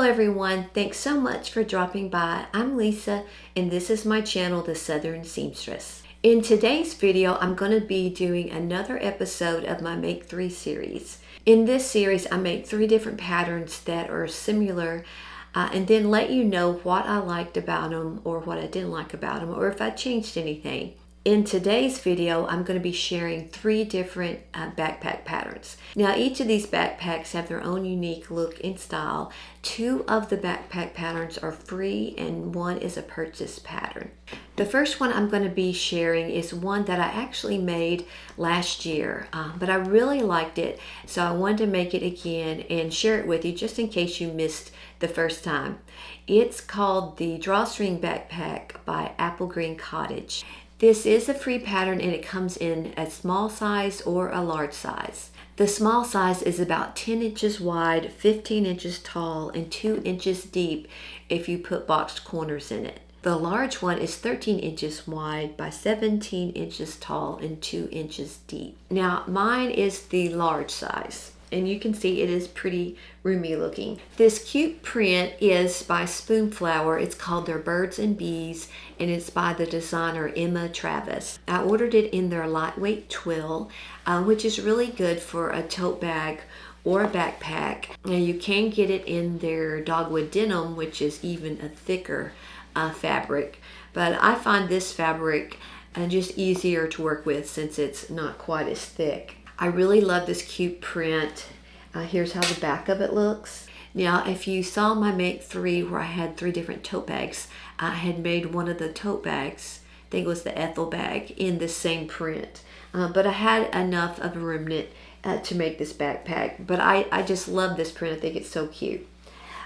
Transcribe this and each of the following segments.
Hello everyone, thanks so much for dropping by. I'm Lisa and this is my channel, The Southern Seamstress. In today's video, I'm going to be doing another episode of my Make 3 series. In this series, I make 3 different patterns that are similar and then let you know what I liked about them or what I didn't like about them or if I changed anything. In today's video, I'm going to be sharing 3 different backpack patterns. Now, each of these backpacks have their own unique look and style. 2 of the backpack patterns are free and 1 is a purchase pattern. The first one I'm going to be sharing is one that I actually made last year, but I really liked it, so I wanted to make it again and share it with you just in case you missed the first time. It's called the Drawstring Backpack by Apple Green Cottage. This is a free pattern and it comes in a small size or a large size. The small size is about 10 inches wide, 15 inches tall, and 2 inches deep if you put boxed corners in it. The large one is 13 inches wide by 17 inches tall and 2 inches deep. Now mine is the large size. And you can see it is pretty roomy looking. This cute print is by Spoonflower. It's called their Birds and Bees, and it's by the designer Emma Travis. I ordered it in their lightweight twill, which is really good for a tote bag or a backpack. Now you can get it in their dogwood denim, which is even a thicker fabric. But I find this fabric just easier to work with since it's not quite as thick. I really love this cute print. Here's how the back of it looks. Now, if you saw my Make 3 where I had 3 different tote bags, I had made one of the tote bags, I think it was the Ethel bag, in the same print. But I had enough of a remnant to make this backpack. But I just love this print. I think it's so cute.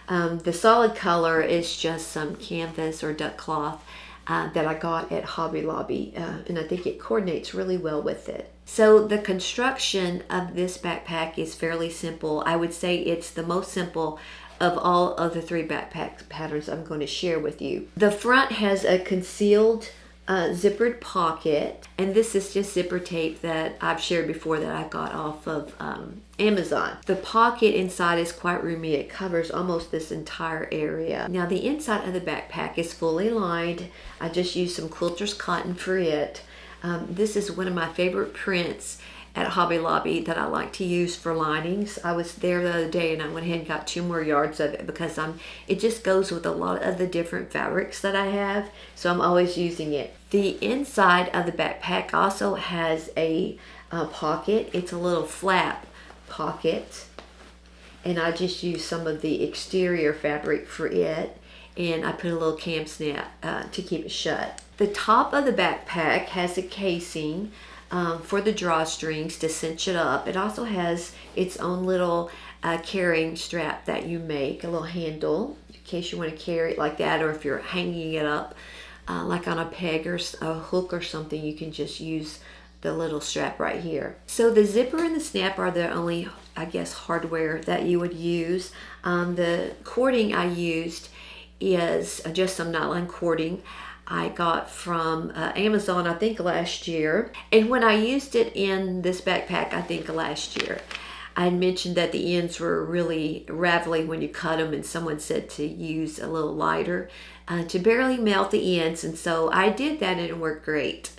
The solid color is just some canvas or duck cloth that I got at Hobby Lobby, and I think it coordinates really well with it. So the construction of this backpack is fairly simple. I would say it's the most simple of all of the 3 backpack patterns I'm going to share with you. The front has a concealed zippered pocket, and this is just zipper tape that I've shared before that I got off of Amazon. The pocket inside is quite roomy. It covers almost this entire area. Now the inside of the backpack is fully lined. I just used some quilter's cotton for it. This is one of my favorite prints at Hobby Lobby that I like to use for linings. I was there the other day and I went ahead and got 2 more yards of it because it just goes with a lot of the different fabrics that I have, so I'm always using it. The inside of the backpack also has a pocket. It's a little flap pocket, and I just used some of the exterior fabric for it, and I put a little cam snap to keep it shut. The top of the backpack has a casing for the drawstrings to cinch it up. It also has its own little carrying strap that you make, a little handle in case you want to carry it like that, or if you're hanging it up like on a peg or a hook or something, you can just use the little strap right here. So the zipper and the snap are the only, I guess, hardware that you would use. The cording I used is just some nylon cording I got from Amazon, I think last year. And when I used it in this backpack, I think last year, I had mentioned that the ends were really ravelly when you cut them, and someone said to use a little lighter to barely melt the ends, and so I did that and it worked great.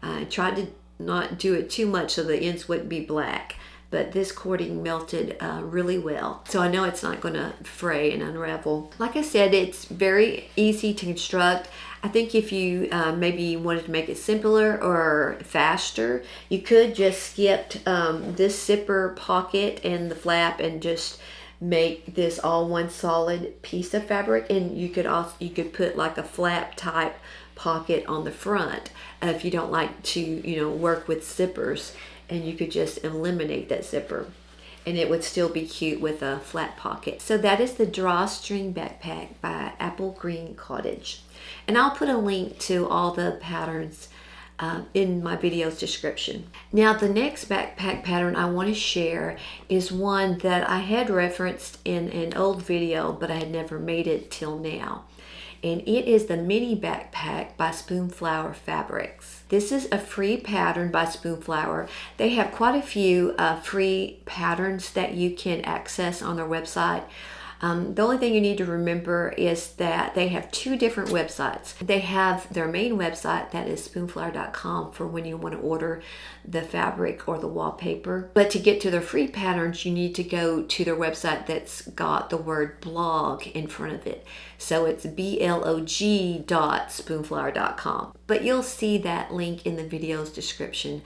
I tried to not do it too much so the ends wouldn't be black, but this cording melted really well. So I know it's not gonna fray and unravel. Like I said, it's very easy to construct. I think if you maybe wanted to make it simpler or faster, you could just skip this zipper pocket and the flap and just make this all one solid piece of fabric. And you could put like a flap type pocket on the front if you don't like to work with zippers, and you could just eliminate that zipper and it would still be cute with a flat pocket. So that is the Drawstring Backpack by Apple Green Cottage. And I'll put a link to all the patterns in my video's description. Now the next backpack pattern I want to share is one that I had referenced in an old video, but I had never made it till now. And it is the Mini Backpack by Spoonflower Fabrics. This is a free pattern by Spoonflower. They have quite a few free patterns that you can access on their website. The only thing you need to remember is that they have two different websites. They have their main website, that is spoonflower.com, for when you want to order the fabric or the wallpaper. But to get to their free patterns, you need to go to their website that's got the word blog in front of it. So it's blog.spoonflower.com. But you'll see that link in the video's description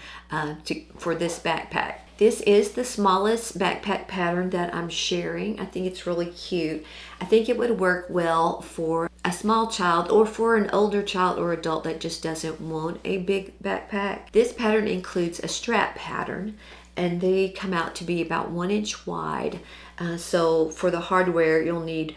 for this backpack. This is the smallest backpack pattern that I'm sharing. I think it's really cute. I think it would work well for a small child or for an older child or adult that just doesn't want a big backpack. This pattern includes a strap pattern, and they come out to be about 1 inch wide. So for the hardware, you'll need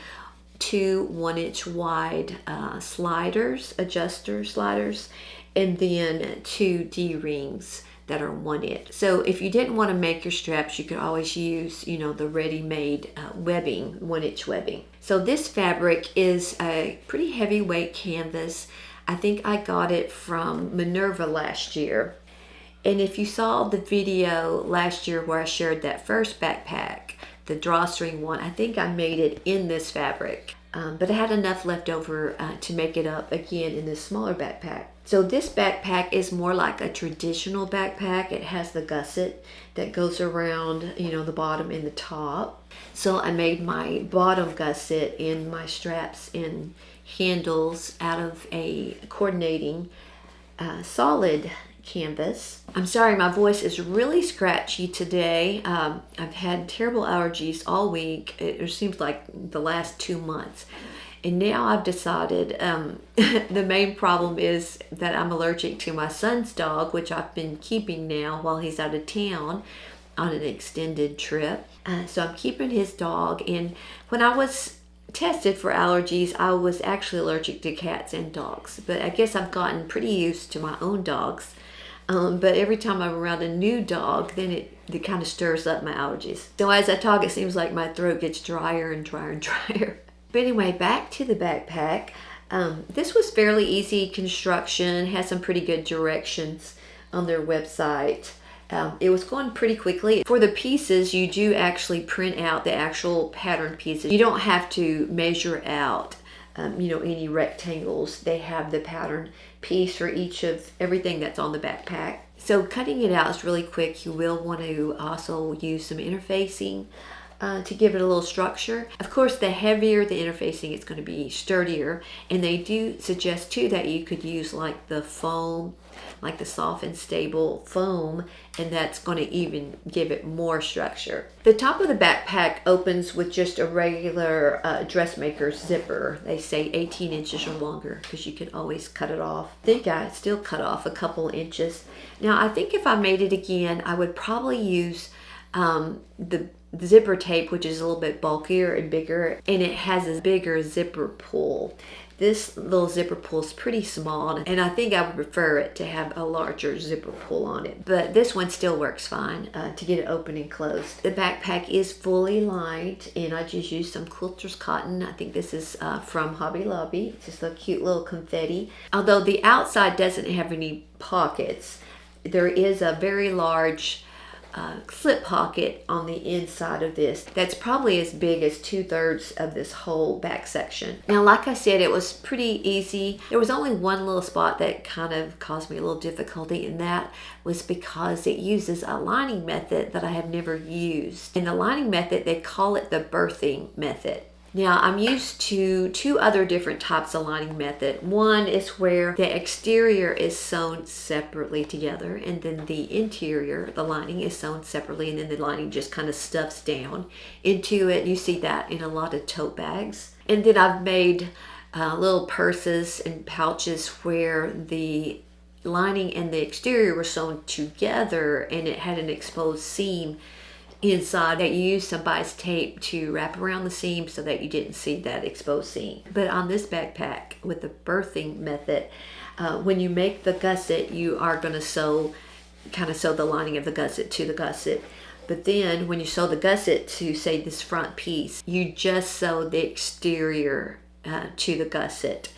two 1 inch wide adjuster sliders, and then two D-rings that are 1 inch. So if you didn't want to make your straps, you could always use, the ready-made webbing, 1 inch webbing. So this fabric is a pretty heavyweight canvas. I think I got it from Minerva last year. And if you saw the video last year where I shared that first backpack, the drawstring one, I think I made it in this fabric. But I had enough left over to make it up again in this smaller backpack. So this backpack is more like a traditional backpack. It has the gusset that goes around, the bottom and the top. So I made my bottom gusset and my straps and handles out of a coordinating solid canvas. I'm sorry, my voice is really scratchy today. I've had terrible allergies all week. It seems like the last 2 months. And now I've decided the main problem is that I'm allergic to my son's dog, which I've been keeping now while he's out of town on an extended trip. So I'm keeping his dog. And when I was tested for allergies, I was actually allergic to cats and dogs. But I guess I've gotten pretty used to my own dogs. But every time I'm around a new dog, then it kind of stirs up my allergies. So as I talk, it seems like my throat gets drier and drier and drier. But anyway, back to the backpack. This was fairly easy construction, had some pretty good directions on their website. It was going pretty quickly. For the pieces, you do actually print out the actual pattern pieces. You don't have to measure out any rectangles. They have the pattern piece for each of everything that's on the backpack. So cutting it out is really quick. You will want to also use some interfacing to give it a little structure. Of course, the heavier the interfacing, it's going to be sturdier. And they do suggest too that you could use like the foam, like the soft and stable foam, and that's going to even give it more structure. The top of the backpack opens with just a regular dressmaker's zipper. They say 18 inches or longer because you can always cut it off. I think I still cut off a couple inches. Now I think if I made it again, I would probably use the zipper tape, which is a little bit bulkier and bigger, and it has a bigger zipper pull. This little zipper pull is pretty small, and I think I would prefer it to have a larger zipper pull on it. But this one still works fine to get it open and closed. The backpack is fully lined, and I just used some quilter's cotton. I think this is from Hobby Lobby. It's just a cute little confetti. Although the outside doesn't have any pockets, there is a very large slip pocket on the inside of this that's probably as big as 2/3 of this whole back section. Now, like I said, it was pretty easy. There was only one little spot that kind of caused me a little difficulty, and that was because it uses a lining method that I have never used. In the lining method, they call it the birthing method. Now, I'm used to two other different types of lining method. One is where the exterior is sewn separately together, and then the interior, the lining, is sewn separately, and then the lining just kind of stuffs down into it. You see that in a lot of tote bags. And then I've made little purses and pouches where the lining and the exterior were sewn together, and it had an exposed seam inside that you use some bias tape to wrap around the seam so that you didn't see that exposed seam. But on this backpack with the birthing method, when you make the gusset, you are going to sew the lining of the gusset to the gusset. But then when you sew the gusset to, say, this front piece, you just sew the exterior to the gusset.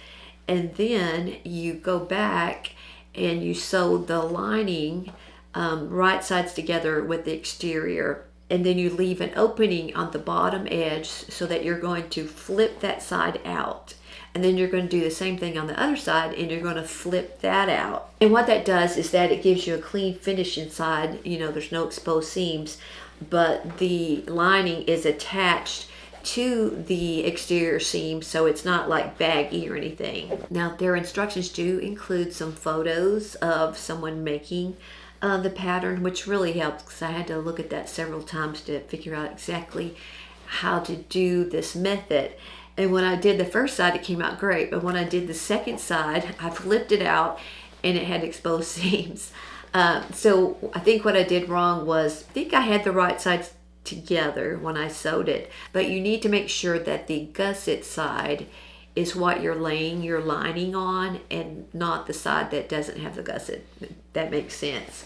And then you go back and you sew the lining right sides together with the exterior and then you leave an opening on the bottom edge so that you're going to flip that side out. And then you're going to do the same thing on the other side, and you're going to flip that out. And what that does is that it gives you a clean finish inside. You know, there's no exposed seams, but the lining is attached to the exterior seam, so it's not like baggy or anything. Now, their instructions do include some photos of someone making the pattern, which really helps because I had to look at that several times to figure out exactly how to do this method. And when I did the first side, it came out great, but when I did the second side, I flipped it out and it had exposed seams. So I think what I did wrong was, I think I had the right sides together when I sewed it, but you need to make sure that the gusset side is what you're laying your lining on and not the side that doesn't have the gusset. That makes sense.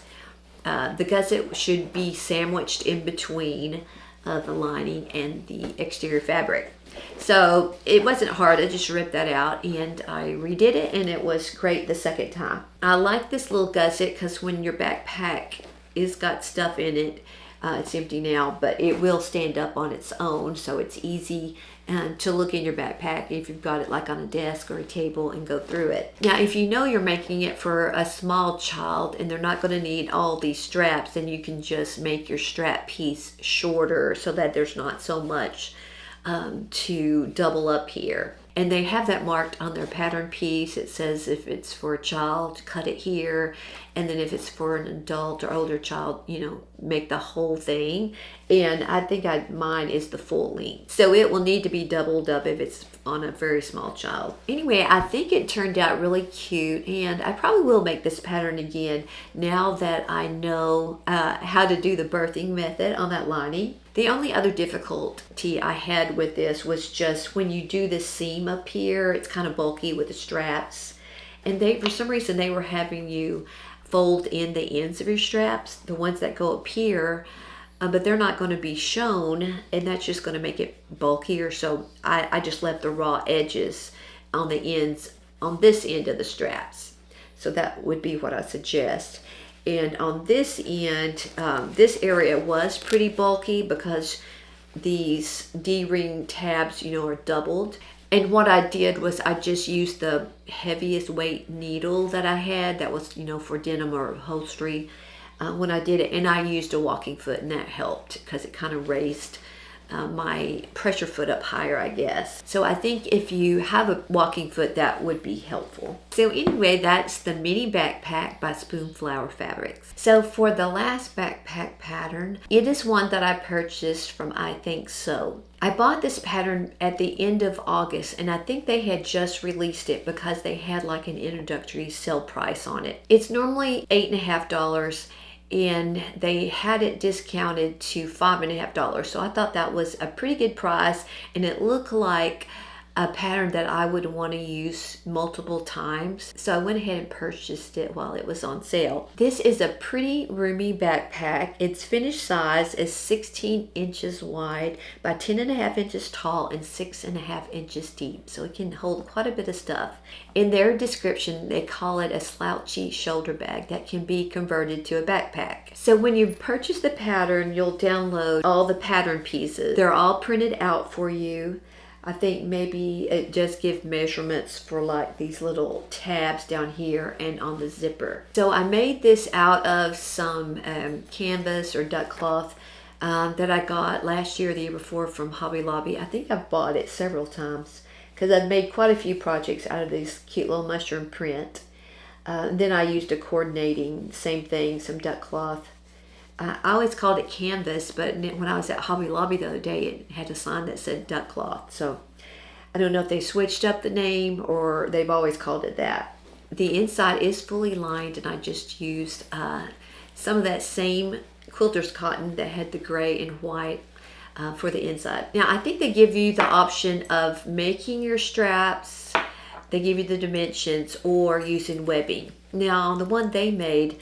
The gusset should be sandwiched in between the lining and the exterior fabric. So it wasn't hard. I just ripped that out and I redid it, and it was great the second time. I like this little gusset because when your backpack is got stuff in it, it's empty now, but it will stand up on its own, so it's easy to look in your backpack if you've got it like on a desk or a table and go through it. Now, if you know you're making it for a small child and they're not going to need all these straps, then you can just make your strap piece shorter so that there's not so much to double up here. And they have that marked on their pattern piece. It says if it's for a child, cut it here. And then if it's for an adult or older child, you know, make the whole thing. And I think mine is the full length. So it will need to be doubled up if it's on a very small child. Anyway, I think it turned out really cute. And I probably will make this pattern again now that I know how to do the birthing method on that lining. The only other difficulty I had with this was just when you do the seam up here, it's kind of bulky with the straps. And for some reason, they were having you fold in the ends of your straps, the ones that go up here, but they're not going to be shown, and that's just going to make it bulkier. So I just left the raw edges on the ends, on this end of the straps. So that would be what I suggest. And on this end, this area was pretty bulky because these D-ring tabs, you know, are doubled. And what I did was I just used the heaviest weight needle that I had that was, you know, for denim or upholstery when I did it. And I used a walking foot, and that helped because it kind of raised my pressure foot up higher, I guess. So I think if you have a walking foot, that would be helpful. So anyway, that's the mini backpack by Spoonflower Fabrics. So for the last backpack pattern, it is one that I purchased from I Think So. I bought this pattern at the end of August, and I think they had just released it because they had like an introductory sale price on it. It's normally $8.50. And they had it discounted to $5.50. So I thought that was a pretty good price, and it looked like a pattern that I would want to use multiple times. So I went ahead and purchased it while it was on sale. This is a pretty roomy backpack. Its finished size is 16 inches wide by 10.5 inches tall and 6.5 inches deep. So it can hold quite a bit of stuff. In their description, they call it a slouchy shoulder bag that can be converted to a backpack. So when you purchase the pattern, you'll download all the pattern pieces. They're all printed out for you. I think maybe it just gives measurements for like these little tabs down here and on the zipper. So I made this out of some canvas or duck cloth that I got last year or the year before from Hobby Lobby. I think I've bought it several times because I've made quite a few projects out of this cute little mushroom print. Then I used a coordinating, same thing, some duck cloth. I always called it canvas, but when I was at Hobby Lobby the other day, it had a sign that said duck cloth. So I don't know if they switched up the name or they've always called it that. The inside is fully lined, and I just used some of that same quilter's cotton that had the gray and white for the inside. Now, I think they give you the option of making your straps. They give you the dimensions or using webbing. Now, on the one they made,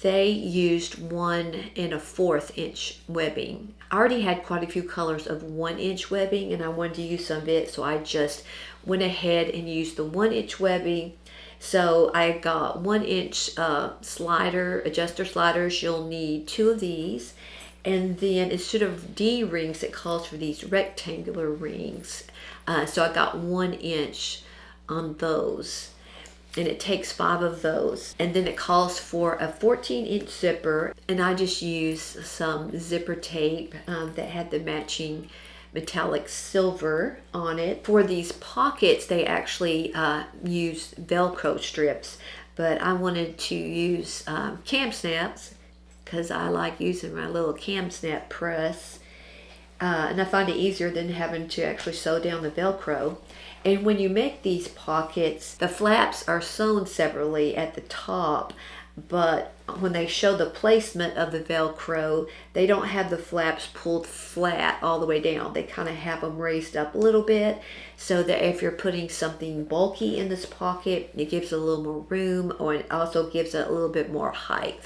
they used 1 1/4 inch webbing. I already had quite a few colors of 1 inch webbing, and I wanted to use some of it, so I just went ahead and used the 1 inch webbing. So I got 1 inch adjuster sliders. You'll need 2 of these, And then instead of D rings, it calls for these rectangular rings. So I got 1 inch on those. And it takes 5 of those. And then it calls for a 14-inch zipper. And I just used some zipper tape that had the matching metallic silver on it. For these pockets, they actually use Velcro strips. But I wanted to use cam snaps because I like using my little cam snap press. And I find it easier than having to actually sew down the Velcro. And when you make these pockets, the flaps are sewn separately at the top, but when they show the placement of the Velcro, they don't have the flaps pulled flat all the way down. They kind of have them raised up a little bit, so that if you're putting something bulky in this pocket, it gives it a little more room, or it also gives it a little bit more height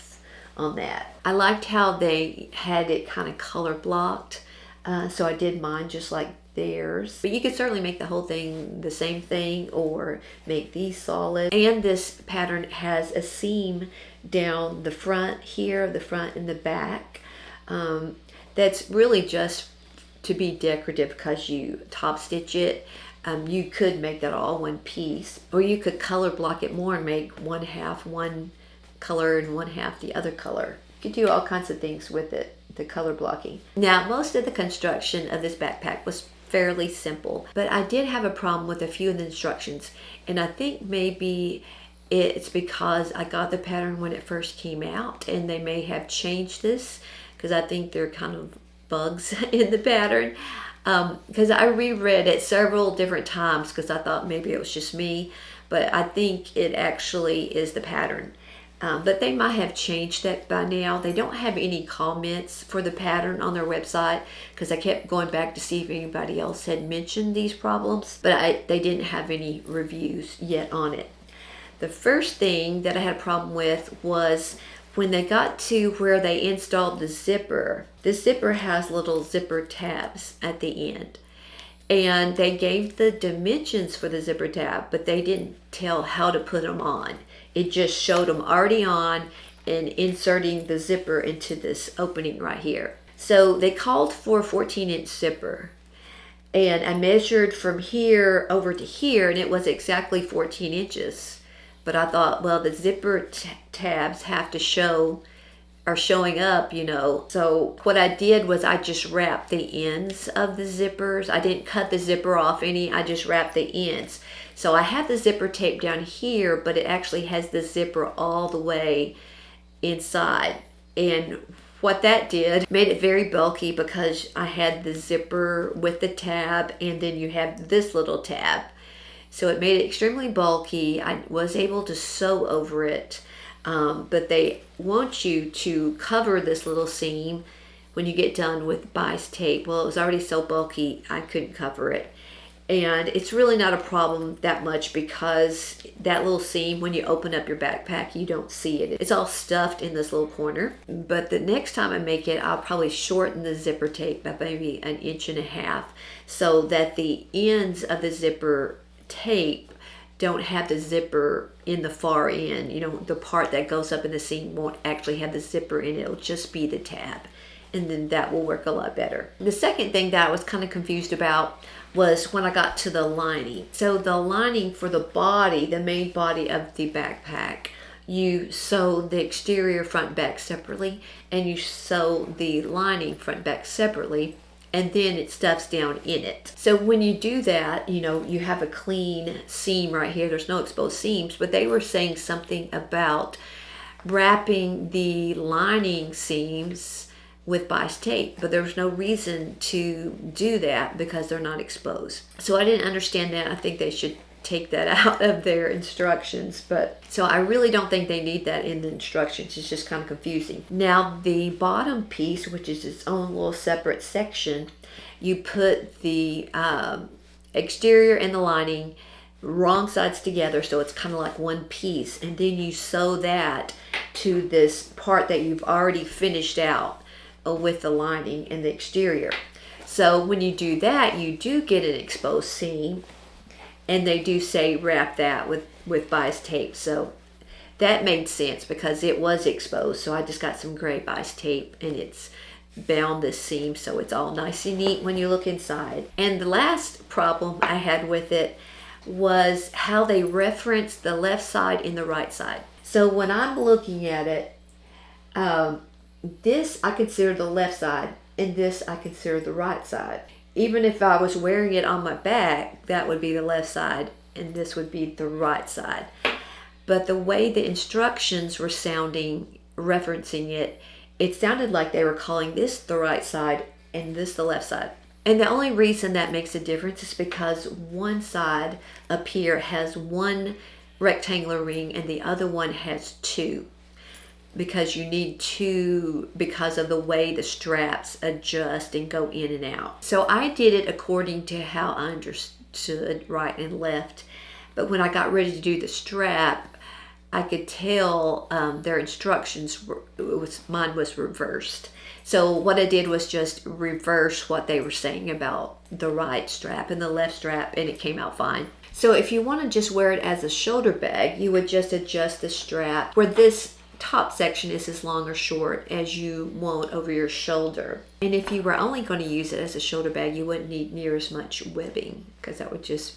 on that. I liked how they had it kind of color blocked, so I did mine just like theirs. But you could certainly make the whole thing the same thing or make these solid. And this pattern has a seam down the front here, the front and the back. That's really just to be decorative because you top stitch it. You could make that all one piece, or you could color block it more and make 1/2 one color and 1/2 the other color. You could do all kinds of things with it, the color blocking. Now, most of the construction of this backpack was fairly simple, but I did have a problem with a few of the instructions, and I think maybe it's because I got the pattern when it first came out, and they may have changed this because I think there are kind of bugs in the pattern, because I reread it several different times because I thought maybe it was just me, but I think it actually is the pattern. But they might have changed that by now. They don't have any comments for the pattern on their website because I kept going back to see if anybody else had mentioned these problems, but they didn't have any reviews yet on it. The first thing that I had a problem with was when they got to where they installed the zipper. The zipper has little zipper tabs at the end. And they gave the dimensions for the zipper tab, but they didn't tell how to put them on. It just showed them already on and inserting the zipper into this opening right here. So they called for a 14-inch zipper. And I measured from here over to here, and it was exactly 14 inches. But I thought, well, the zipper tabs have to are showing up, you know. So what I did was I just wrapped the ends of the zippers. I didn't cut the zipper off any, I just wrapped the ends. So I have the zipper tape down here, but it actually has the zipper all the way inside. And what that did made it very bulky because I had the zipper with the tab, and then you have this little tab. So it made it extremely bulky. I was able to sew over it. But they want you to cover this little seam when you get done with bias tape. Well, it was already so bulky, I couldn't cover it. And it's really not a problem that much because that little seam, when you open up your backpack, you don't see it. It's all stuffed in this little corner. But the next time I make it, I'll probably shorten the zipper tape by maybe 1.5 inches so that the ends of the zipper tape don't have the zipper in the far end. You know, the part that goes up in the seam won't actually have the zipper in it. It'll just be the tab. And then that will work a lot better. The second thing that I was kind of confused about was when I got to the lining. So the lining for the body, the main body of the backpack, you sew the exterior front and back separately, and you sew the lining front and back separately, and then it stuffs down in it. So when you do that, you know, you have a clean seam right here. There's no exposed seams, but they were saying something about wrapping the lining seams with bias tape, but there was no reason to do that because they're not exposed. So I didn't understand that. I think they should take that out of their instructions, but so I really don't think they need that in the instructions. It's just kind of confusing. Now the bottom piece, which is its own little separate section, you put the exterior and the lining wrong sides together, so it's kind of like one piece, and then you sew that to this part that you've already finished out with the lining and the exterior. So when you do that, you do get an exposed seam, and they do say wrap that with bias tape. So that made sense because it was exposed. So I just got some gray bias tape, and it's bound this seam so it's all nice and neat when you look inside. And the last problem I had with it was how they reference the left side and the right side. So when I'm looking at it, this I consider the left side and this I consider the right side. Even if I was wearing it on my back, that would be the left side and this would be the right side. But the way the instructions were sounding, referencing it, it sounded like they were calling this the right side and this the left side. And the only reason that makes a difference is because one side up here has one rectangular ring and the other one has two. Because you need two because of the way the straps adjust and go in and out. So I did it according to how I understood right and left. But when I got ready to do the strap, I could tell their instructions mine was reversed. So what I did was just reverse what they were saying about the right strap and the left strap, and it came out fine. So if you want to just wear it as a shoulder bag, you would just adjust the strap where this top section is as long or short as you want over your shoulder. And if you were only going to use it as a shoulder bag, you wouldn't need near as much webbing because that would just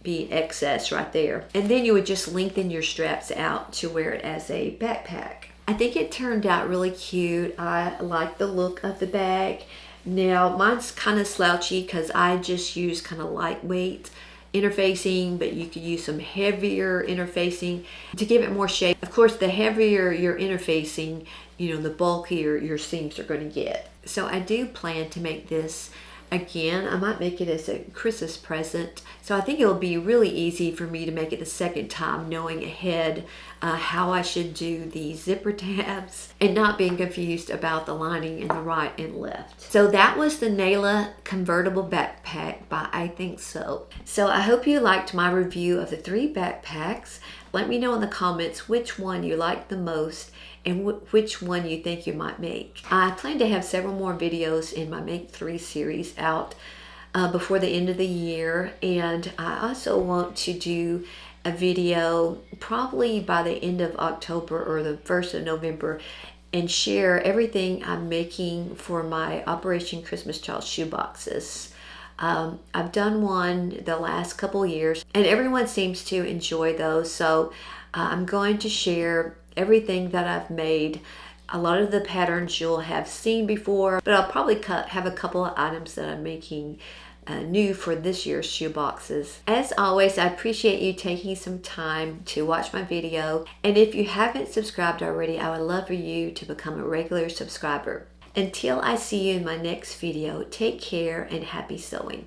be excess right there. And then you would just lengthen your straps out to wear it as a backpack. I think it turned out really cute. I like the look of the bag. Now mine's kind of slouchy because I just use kind of lightweight interfacing, but you could use some heavier interfacing to give it more shape. Of course, the heavier your interfacing, the bulkier your seams are going to get. So I do plan to make this again. I might make it as a Christmas present. So I think it'll be really easy for me to make it the second time, knowing ahead how I should do the zipper tabs and not being confused about the lining in the right and left. So that was the Nayla Convertible Backpack by I Think So. So I hope you liked my review of the 3 backpacks. Let me know in the comments which one you liked the most and which one you think you might make. I plan to have several more videos in my Make 3 series out before the end of the year, and I also want to do a video probably by the end of October or the 1st of November and share everything I'm making for my Operation Christmas Child Shoeboxes. I've done one the last couple years and everyone seems to enjoy those, so I'm going to share everything that I've made. A lot of the patterns you'll have seen before, but I'll probably have a couple of items that I'm making new for this year's shoeboxes. As always, I appreciate you taking some time to watch my video, and if you haven't subscribed already, I would love for you to become a regular subscriber. Until I see you in my next video, take care and happy sewing.